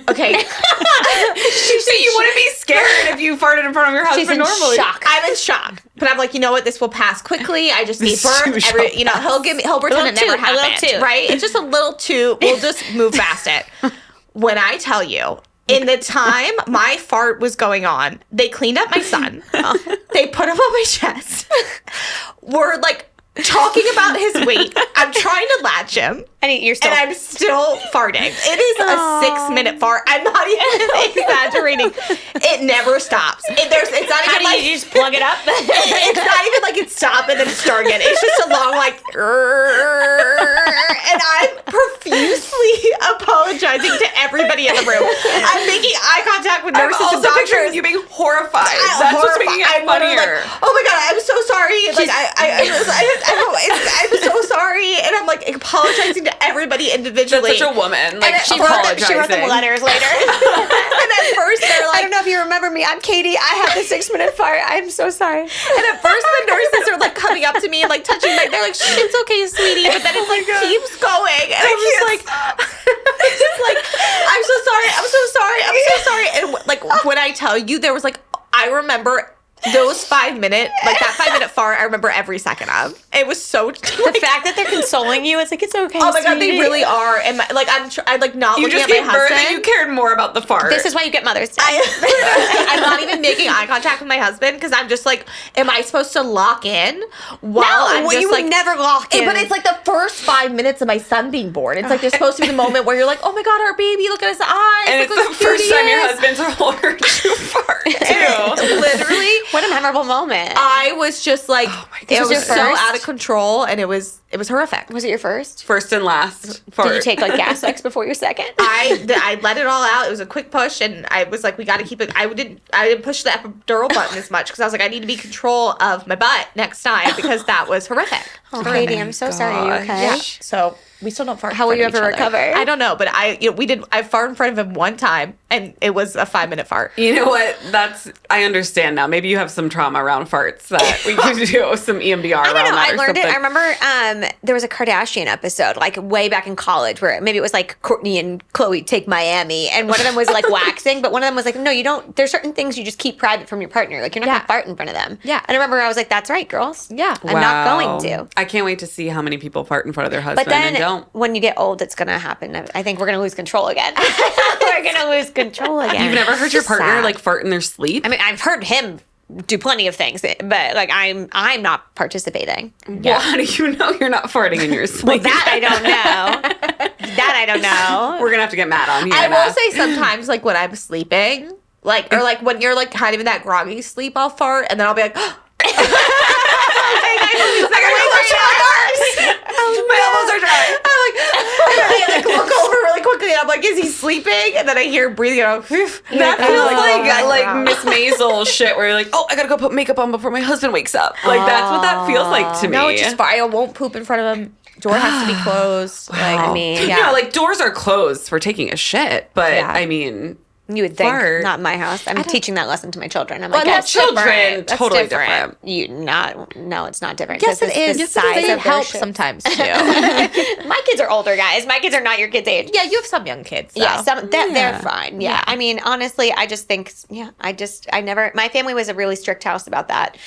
okay.
So you wouldn't be scared if you farted in front of your husband
She's in
normally.
shock.
I'm in shock. But I'm like, you know what? This will pass quickly. I just need
This too
birth.
shall
He'll pretend it
little
never
toot, a little
happened.
toot.
Right? It's just a little toot. We'll just move past it. When I tell you, in the time my fart was going on, they cleaned up my son. They put him on my chest. We're like talking about his weight. I'm trying to latch him.
And you're still.
And I'm still farting. It is a 6-minute fart. I'm not even exaggerating. It never stops. It's not
How
even
do
like
you just plug it up?
it's not even like it stopped and then start again. It's just a long like and I'm profusely apologizing to everybody in the room. I'm making eye contact with
I'm
nurses and
also picturing
doctors.
you being horrified. That's what's making it
I'm literally
funnier.
like, oh my god, I'm so sorry. Like I'm so sorry, and I'm like apologizing to everybody individually.
That's such a woman. Like
she wrote them letters later.
And at first they're like,
I don't know if you remember me. I'm Katie. I have the 6-minute fart. I'm so sorry.
And at first the nurses are like coming up to me and like touching my, they're like, it's okay, sweetie. But then it's like keeps going. And I'm just like, it's just like, I'm so sorry. I'm so sorry. I'm so sorry. And like when I tell you, there was like, I remember those 5 minute, like that 5-minute fart, I remember every second of. It was so
the fact that they're consoling you, it's like it's okay.
Oh my God,
sweetie.
they really are. And my, like I'm like not
you
looking
just
at my
gave birth
husband.
and you cared more about the fart.
This is why you get Mother's Day.
I'm not even making eye contact with my husband because I'm just like, am I supposed to lock in while I'm just
you
like
would never lock in.
But it's like the first 5 minutes of my son being born. It's like there's supposed to be the moment where you're like, oh my God, our baby, look at his eyes.
and
look
it's
how
the
cute
first
he
time your
is.
husband's heard you fart too.
Literally,
what a memorable moment.
I was just like, it was
your
so
first?
out of control, and it was horrific.
Was it your first?
First and last fart.
Did you take like gas X before your second?
I let it all out. It was a quick push, and I was like, we got to keep it. I didn't push the epidural button as much because I was like, I need to be control of my butt next time because that was horrific.
Oh, Katie, I'm so sorry. Are you okay?
Yeah. So we still don't fart.
How will you ever recover?
I don't know, but I farted in front of him one time, and it was a 5-minute fart.
You know what? I understand now. Maybe you have some trauma around farts that we could do some EMDR around
I don't know.
that
I
or
learned
something.
it. I remember there was a Kardashian episode like way back in college where maybe it was like Courtney and Khloe take Miami, and one of them was like waxing, but one of them was like, no, you don't. There's certain things you just keep private from your partner. Like you're not gonna fart in front of them.
Yeah.
And I remember I was like, that's right, girls.
Yeah.
I'm not going to.
I can't wait to see how many people fart in front of their husband
But then
and don't.
when you get old, it's gonna happen. I think we're gonna lose control again. We're gonna lose control again.
You've never heard your partner
sad.
like fart in their sleep?
I mean, I've heard him do plenty of things, but like I'm not participating.
Well, how do you know you're not farting in your sleep?
That I don't know. That I don't know.
We're gonna have to get Matt on here.
I
and
will
ask.
say sometimes, like when I'm sleeping, like or like when you're like kind of in that groggy sleep, I'll fart, and then I'll be like.
My elbows are dry.
I like look over really quickly and I'm like, is he sleeping? And then I hear him breathing and I'm
That feels like Miss Maisel shit where you're like, oh, I gotta go put makeup on before my husband wakes up. Like that's what that feels like to me.
no, it's just fine. I won't poop in front of him. Door has to be closed. Like,
I mean,
yeah.
No, like doors are closed for taking a shit, but
Yeah.
I mean,
You would think,
Fart.
not in my house. I'm teaching that lesson to my children. I'm
Well,
like,
that's
children,
different. That's
totally
different.
different.
no, it's not different.
Yes,
'cause
it
it's
is.
the
Yes, it is.
size
They
of their
help
shit.
sometimes too.
My kids are older, guys. My kids are not your kids' age.
Yeah, you have some young kids. So.
Yeah, they're fine. Yeah.
Yeah.
I mean, honestly, I just think, I never, my family was a really strict house about that.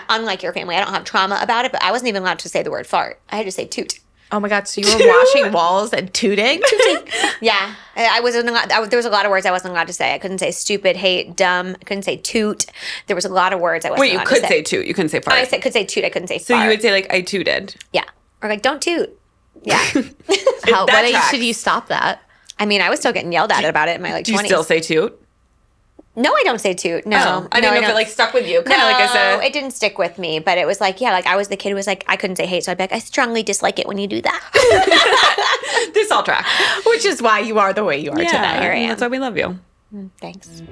Unlike your family, I don't have trauma about it, but I wasn't even allowed to say the word fart. I had to say toot.
Oh my God, so you were washing walls and tooting?
Yeah. I wasn't allowed, there was a lot of words I wasn't allowed to say. I couldn't say stupid, hate, dumb. I couldn't say toot. There was a lot of words I wasn't
Wait, you
allowed
could
to
say toot. You couldn't say fart.
could say toot. I couldn't say
So
fart.
you would say like, I tooted.
Yeah. Or like, don't toot. Yeah.
What
That
age
tracks.
did you stop that?
I mean, I was still getting yelled at about it in my like
Do you
20s.
still say toot?
No, I don't say toot. No.
Oh, I didn't know if it like stuck with you. Kind of like I said.
it didn't stick with me, but it was like, like I was the kid who was like, I couldn't say hate, so I'd be like, I strongly dislike it when you do that.
This all tracks.
Which is why you are the way you are today.
Here I am.
That's why we love you.
Thanks.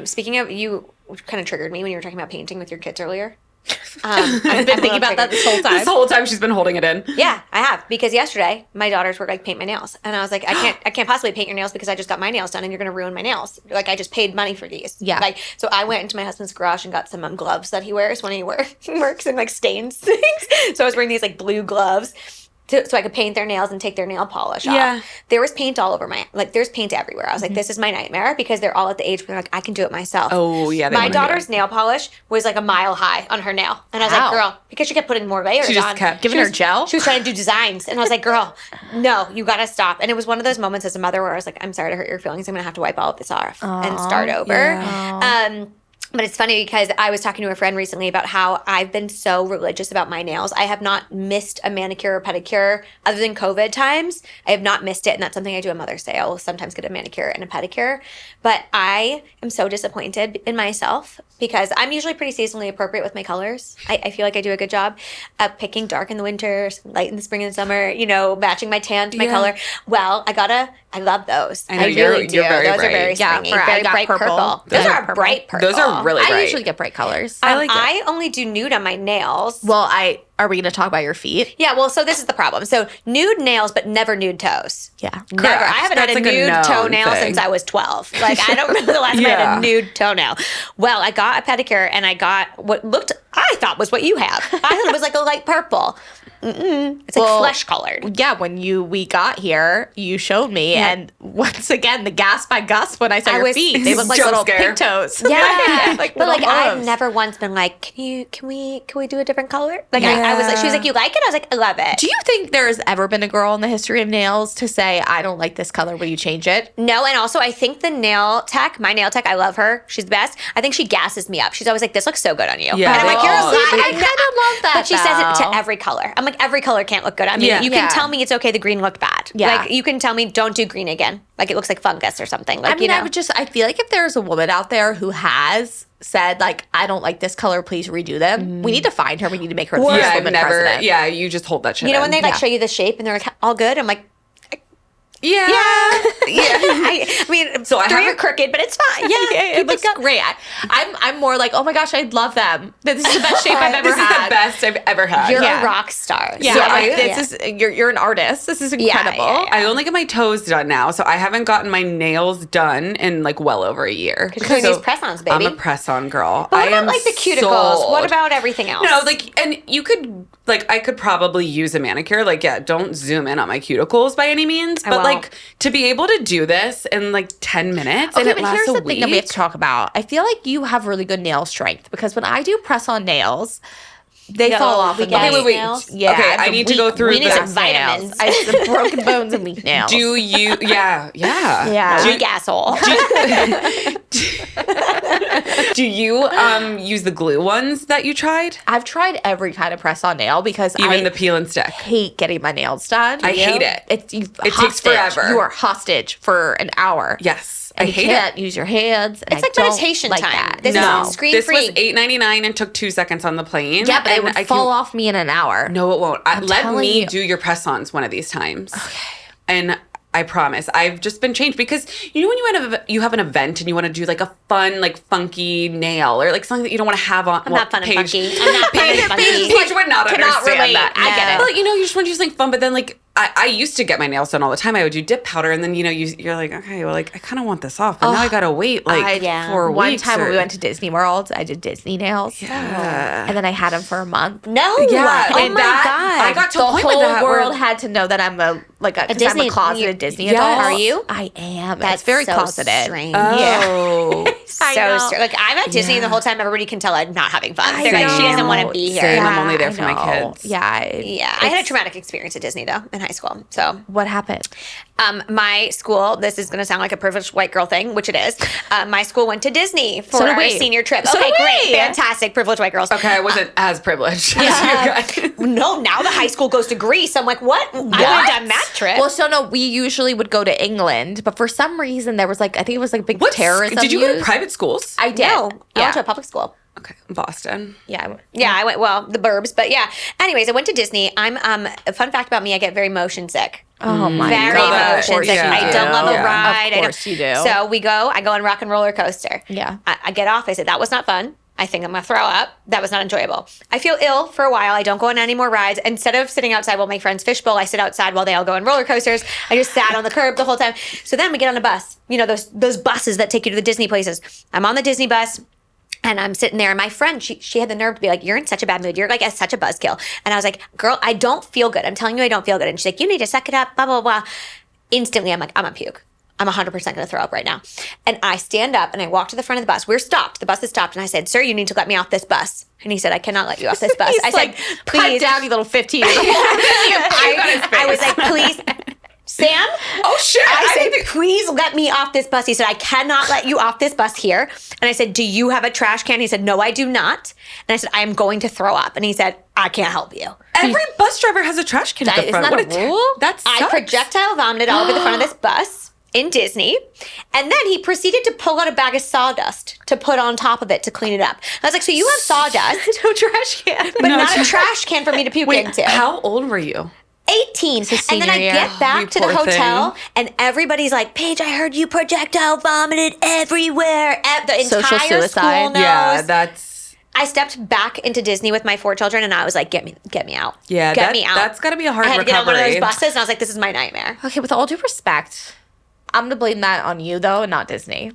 Speaking of, you kind of triggered me when you were talking about painting with your kids earlier.
I've been thinking about that this whole time.
This whole time she's been holding it in.
Yeah, I have, because yesterday my daughters were like, paint my nails, and I was like, I can't possibly paint your nails because I just got my nails done and you're gonna ruin my nails. Like I just paid money for these.
Yeah.
Like so I went into my husband's garage and got some gloves that he wears when he works and like stains things. So I was wearing these like blue gloves. So I could paint their nails and take their nail polish off.
Yeah.
There was paint all over there's paint everywhere. I was like, this is my nightmare because they're all at the age where they're like, I can do it myself.
Oh, yeah, they
My
wanna do
daughter's
it.
nail polish was like a mile high on her nail. And I was
Wow.
like, girl, because she kept putting more layers
She just
on.
kept
giving
She
her
was-
gel?
She was trying to do designs. And I was like, girl, no, you got to stop. And it was one of those moments as a mother where I was like, I'm sorry to hurt your feelings. I'm going to have to wipe all of this off and start over. But it's funny because I was talking to a friend recently about how I've been so religious about my nails. I have not missed a manicure or pedicure other than COVID times. I have not missed it. And that's something I do on Mother's Day. I will sometimes get a manicure and a pedicure. But I am so disappointed in myself because I'm usually pretty seasonally appropriate with my colors. I feel like I do a good job of picking dark in the winter, light in the spring and summer, matching my tan to my color. Well, I love those.
I know,
really do.
you're very
those
bright.
are very springy, very bright purple. Those are bright purple.
Those are really bright.
I usually get bright colors.
I only do nude on my nails.
Well, are we going to talk about your feet?
Yeah, well, so this is the problem. So nude nails, but never nude toes.
Yeah.
Never. I haven't had a nude toenail since I was 12. Like, I don't remember the last time I had a nude toenail. Well, I got a pedicure and I got what I thought was what you have. I thought it was like a light purple. It's like flesh colored.
Yeah, when we got here, you showed me, and once again, the gasp I gasped when I saw your feet. They look like little pig toes.
Yeah, but like I've
hooves.
never once been like, can we do a different color? Like I was like, she was like, you like it? I was like, I love it.
Do you think there's ever been a girl in the history of nails to say, I don't like this color, will you change it?
No, and also I think my nail tech, I love her. She's the best. I think she gasses me up. She's always like, this looks so good on you.
Yeah.
And I'm like, you're a
I kind of love that.
But she says it to every color. I'm like, every color can't look good. I mean, you can tell me it's okay. The green looked bad.
Yeah.
Like you can tell me don't do green again. Like it looks like fungus or something. Like,
I feel like if there's a woman out there who has said like, I don't like this color, please redo them. We need to find her. We need to make her the first woman president.
Yeah, you just hold that shit.
When they like show you the shape and they're like all good. I'm like,
yeah.
I mean, so three are crooked, but it's fine. Yeah,
it looks great. I'm more like, oh my gosh, I love them. This is the best shape I've ever had.
This is the best I've ever had.
You're a rock star.
Yeah, you're an artist. This is incredible.
Yeah.
I only get my toes done now, so I haven't gotten my nails done in like well over a year.
Because these press-ons, baby.
I'm a press-on girl.
But what about like the cuticles? What about everything else?
No, and you could I could probably use a manicure. Don't zoom in on my cuticles by any means, but to be able to do this in 10 minutes and it lasts
here's
a
the
week.
thing that we have to talk about. I feel like you have really good nail strength because when I do press on nails, they fall off.
Wait.
Yeah.
Okay, I need to go through
we need some vitamins.
I have some broken bones and weak nails.
Do you? Yeah.
Weak asshole.
Do you use the glue ones that you tried?
I've tried every kind of press on nail because
even the peel and stick.
Hate getting my nails done.
I hate it.
It
takes forever.
You are hostage for an hour.
Yes.
And
I hate
you can't use your hands. And
it's like meditation time.
That.
This is screen free.
This was $8.99 and took 2 seconds on the plane.
Yeah, but it would fall off me in an hour.
No, it won't. Let me do your press-ons one of these times. Okay. And I promise. I've just been changed because when you have an event and you want to do a fun, funky nail or something that you don't want to have on.
I'm not fun and funky. I'm not fun and funky.
Paige would not understand
relate.
that.
I get it.
But you just want to do something fun, but then I used to get my nails done all the time. I would do dip powder, and then you're like, okay, well, I kind of want this off, but now I gotta wait 4 weeks.
One time when we went to Disney World, I did Disney nails.
Yeah,
and then I had them for a month.
No,
yeah,
oh my god,
I got to
the
a point
whole
with that
world had to know that I'm a
Disney,
I'm a closeted Disney adult.
Are you?
I am.
That's
it's very
so
closeted.
Strange.
Oh,
so strange. I'm at Disney and the whole time everybody can tell I'm not having fun. They're like, she doesn't want to be here.
Same. I'm only there for my kids.
Yeah,
I had a traumatic experience at Disney though in high school. So.
What happened?
My school, this is going to sound like a privileged white girl thing, which it is. My school went to Disney for our senior trip. Okay, great. Fantastic. Privileged white girls.
Okay, I wasn't as privileged as you guys.
No, now the high school goes to Greece. I'm like, what? I would have done that trip.
Well, so no, we usually would go to England, but for some reason there was I think it was big terrorism.
Did you go to private schools?
I did. No, I went to a public school.
Okay, Boston.
Yeah, I went, the burbs, but yeah. Anyways, I went to Disney. I'm, a fun fact about me, I get very motion sick.
Oh my
very
God.
motion sick. I don't love a ride.
Of course you do.
So I go on rock and roller coaster.
Yeah.
I get off. I said, that was not fun. I think I'm going to throw up. That was not enjoyable. I feel ill for a while. I don't go on any more rides. Instead of sitting outside while my friends fishbowl, I sit outside while they all go on roller coasters. I just sat on the curb the whole time. So then we get on a bus. Those buses that take you to the Disney places. I'm on the Disney bus. And I'm sitting there, and my friend, she had the nerve to be like, you're in such a bad mood. You're such a buzzkill. And I was like, girl, I don't feel good. I'm telling you I don't feel good. And she's like, you need to suck it up, blah, blah, blah. Instantly, I'm like, I'm a puke. I'm 100% going to throw up right now. And I stand up, and I walk to the front of the bus. We're stopped. The bus is stopped. And I said, sir, you need to let me off this bus. And he said, I cannot let you off this bus. I said, please.
Pipe down, you little 15.
I was like, please. Sam?
Oh, shit.
I said, please let me off this bus. He said, I cannot let you off this bus here. And I said, do you have a trash can? He said, no, I do not. And I said, I am going to throw up. And he said, I can't help you.
Every bus driver has a trash can at the front.
Isn't that a rule?
That sucks.
I projectile vomited all over the front of this bus. in Disney. And then he proceeded to pull out a bag of sawdust to put on top of it to clean it up. I was like, so you have sawdust,
No trash can.
but not a trash can for me to puke into.
How old were you?
18. And then I get back to the hotel and everybody's like, Paige, I heard you projectile vomited everywhere. The
Social
entire
suicide.
school knows.
Yeah, that's...
I stepped back into Disney with my 4 children and I was like, get me out.
Yeah,
get me out.
That's got to be a hard
I had
recovery.
to get on one of those buses and I was like, this is my nightmare.
Okay, with all due respect, I'm going to blame that on you, though, and not Disney.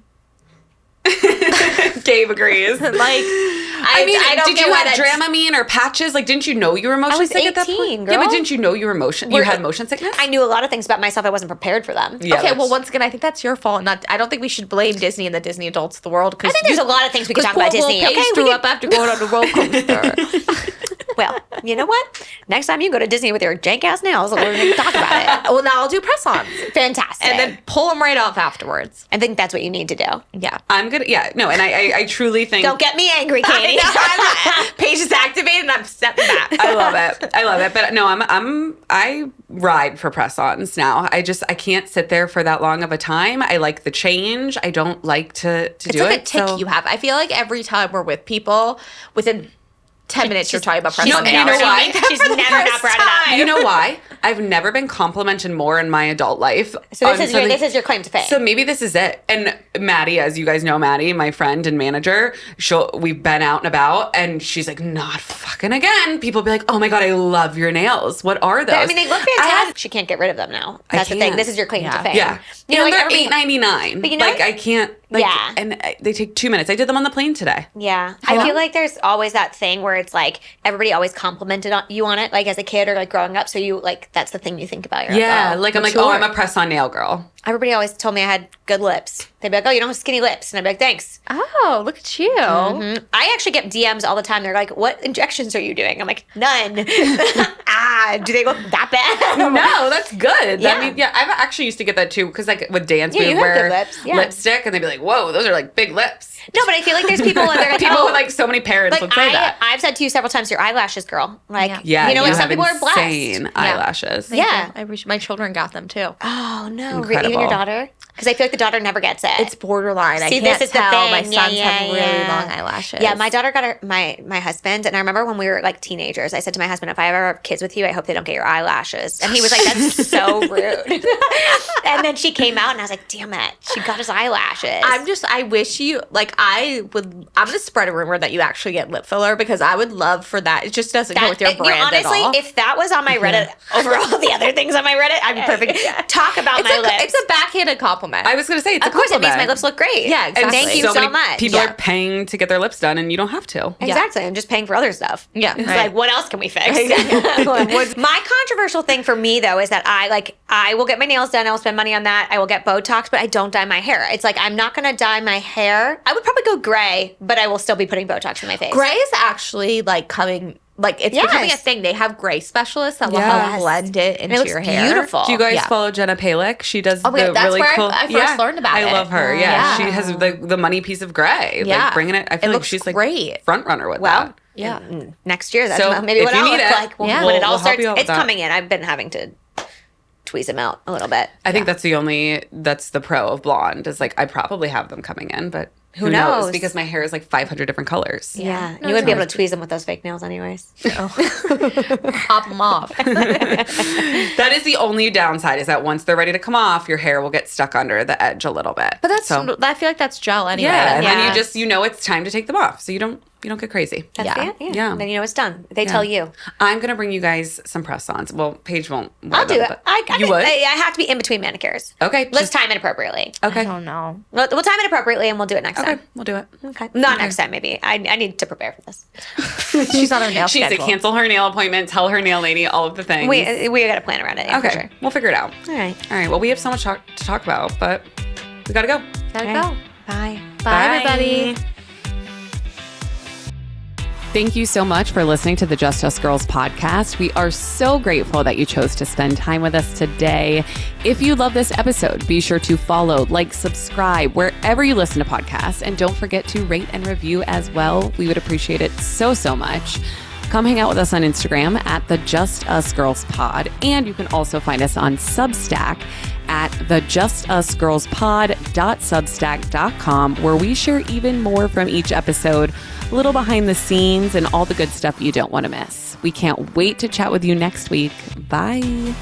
Gabe agrees.
I don't
did
get
you
why
have
that's-
Dramamine or patches? Like, didn't you know you were motion
was
sick at that
18,
point?
girl.
Yeah, but didn't you know you were you had motion sickness?
I knew a lot of things about myself. I wasn't prepared for them.
Yeah,
Okay, well,
that's-
once again, I think that's your fault. I don't think we should blame Disney and the Disney adults of the world.
I think there's a lot of things we could talk about Disney.
Okay,
Okay,
threw
we
up after going on the roller coaster.
well, you know what? Next time you go to Disney with your jank ass nails, we're going to talk about
Well, now I'll do press-ons.
it. Fantastic.
And then pull them right off afterwards.
I think that's what you need to do.
Yeah.
I'm gonna, no, and I truly think.
Don't get me angry, Katie.
Page is activated and I'm stepping back.
I love it. But no, I ride for press-ons now. I can't sit there for that long of a time. I like the change. I don't like to
It's
do
like
it.
a tick you have. I feel like every time we're with people, within 10 minutes, you're talking about press on
and you know why?
She's never not brought it up.
You know why? I've never been complimented more in my adult life.
So this is your claim to fame.
So maybe this is it. And Maddie, as you guys know, Maddie, my friend and manager, we've been out and about, and she's like, not fucking again. People be like, oh my God, I love your nails. What are those?
I mean, they look fantastic. She can't get rid of them now. That's the thing.
can't.
This is your claim to fame.
Yeah.
You know, like
they're
everybody-
$8.99.
But you know
like,
what?
I can't. Like,
Yeah.
And they take 2 minutes. I did them on the plane today.
Yeah. I feel like there's always that thing where it's like everybody always complimented on you on it, like as a kid or like growing up. So you like that's the thing you think about. You're
Yeah.
like,
I'm like, oh, I'm a press-on nail girl.
everybody always told me I had good lips. They'd be like, oh, you don't have skinny lips. And I'd be like, thanks.
Oh, look at you.
I actually get DMs all the time. They're like, what injections are you doing? I'm like, none. Do they look that bad?
No, that's good.
Yeah.
I mean, I've actually used to get that too because like with dance,
Yeah,
we
you
would
have good
wear
lips. Yeah.
lipstick and they'd be like, whoa, those are like big lips.
No, but I feel like there's people and they're like,
People
oh,
with like so many parents would say that.
I've said to you several times, your eyelashes, girl. Like,
Yeah,
you know what?
have
Some people are blessed.
insane eyelashes.
Yeah.
I wish my children got them too.
Oh no,
Incredible.
even your daughter? Because I feel like the daughter never gets it.
It's borderline.
See,
I can't
this is the
tell.
thing.
My sons have really
Yeah.
long eyelashes.
Yeah, my daughter got my husband, and I remember when we were like teenagers, I said to my husband, if I ever have kids with you, I hope they don't get your eyelashes. And he was like, that's so rude. And then she came out, and I was like, damn it, she got his eyelashes.
I wish you, like, I'm going to spread a rumor that you actually get lip filler because I would love for that. It just doesn't go with your brand
honestly,
at all.
if that was on my Reddit over all the other things on my Reddit, I'm perfect. Talk about my lips.
It's a backhanded compliment.
I was going to say, it's
of
a
course, it
compliment.
makes my lips look great.
Yeah, exactly.
Thank you so
many
much.
People
Yeah.
are paying to get their lips done and you don't have to.
Exactly. I'm just paying for other stuff.
Yeah,
It's
right.
like, what else can we fix? My controversial thing for me, though, is that I will get my nails done. I will spend money on that. I will get Botox, but I don't dye my hair. It's like, I'm not going to dye my hair. I would probably go gray, but I will still be putting Botox in my face.
Gray is actually like coming, like it's becoming a thing. They have gray specialists that will help blend it into
And it looks
your hair.
beautiful.
Do you guys
Yeah.
follow Jenna Palick? She does
yeah,
the
that's
really
where
cool.
I first learned about it.
I love her. Yeah.
Yeah.
She has the money piece of gray.
Yeah.
Like bringing it. I feel
It
like
looks
she's like
great.
front runner with
Well,
that.
Yeah.
Next year, that's
So,
maybe
if
what
you
I'll
need
look
it,
like when
we'll-
it all
we'll help
starts.
you out with
It's
that.
coming in. I've been having to tweeze them out a little bit.
I think that's the pro of blonde is like I probably have them coming in, but who
knows?
knows? Because my hair is like 500 different colors.
Yeah.
No,
You wouldn't be able
it's
to tweeze them with those fake nails anyways.
Pop them off.
That is the only downside is that once they're ready to come off, your hair will get stuck under the edge a little bit.
But that's,
so,
I feel like that's gel anyway.
yeah, and
Yeah.
then you know it's time to take them off, so you don't get crazy.
That's
Yeah.
it.
Yeah.
Then you know it's done. They tell you.
I'm gonna bring you guys some press-ons. Well, Paige won't.
I'll do it.
You would?
I have to be in between manicures.
Okay,
Let's
just-
time it appropriately.
I
Okay.
don't know.
We'll time it appropriately and we'll do it next
Okay,
time.
we'll do it.
Okay. Not next time, maybe. I need to prepare for this.
She's on her nail
She needs to
schedule.
cancel her nail appointment, tell her nail lady all of the things.
We got to plan around it. Yeah,
okay,
For sure.
we'll figure it out.
All right.
All right. Well, we have so much to talk about, but we gotta go.
Gotta
Okay.
go.
Bye.
Bye, everybody.
Thank you so much for listening to the Just Us Girls podcast. We are so grateful that you chose to spend time with us today. If you love this episode, be sure to follow, like, subscribe wherever you listen to podcasts. And don't forget to rate and review as well. We would appreciate it so, so much. Come hang out with us on Instagram at the Just Us Girls Pod. And you can also find us on Substack at thejustusgirlspod.substack.com, where we share even more from each episode, a little behind the scenes and all the good stuff you don't want to miss. We can't wait to chat with you next week. Bye.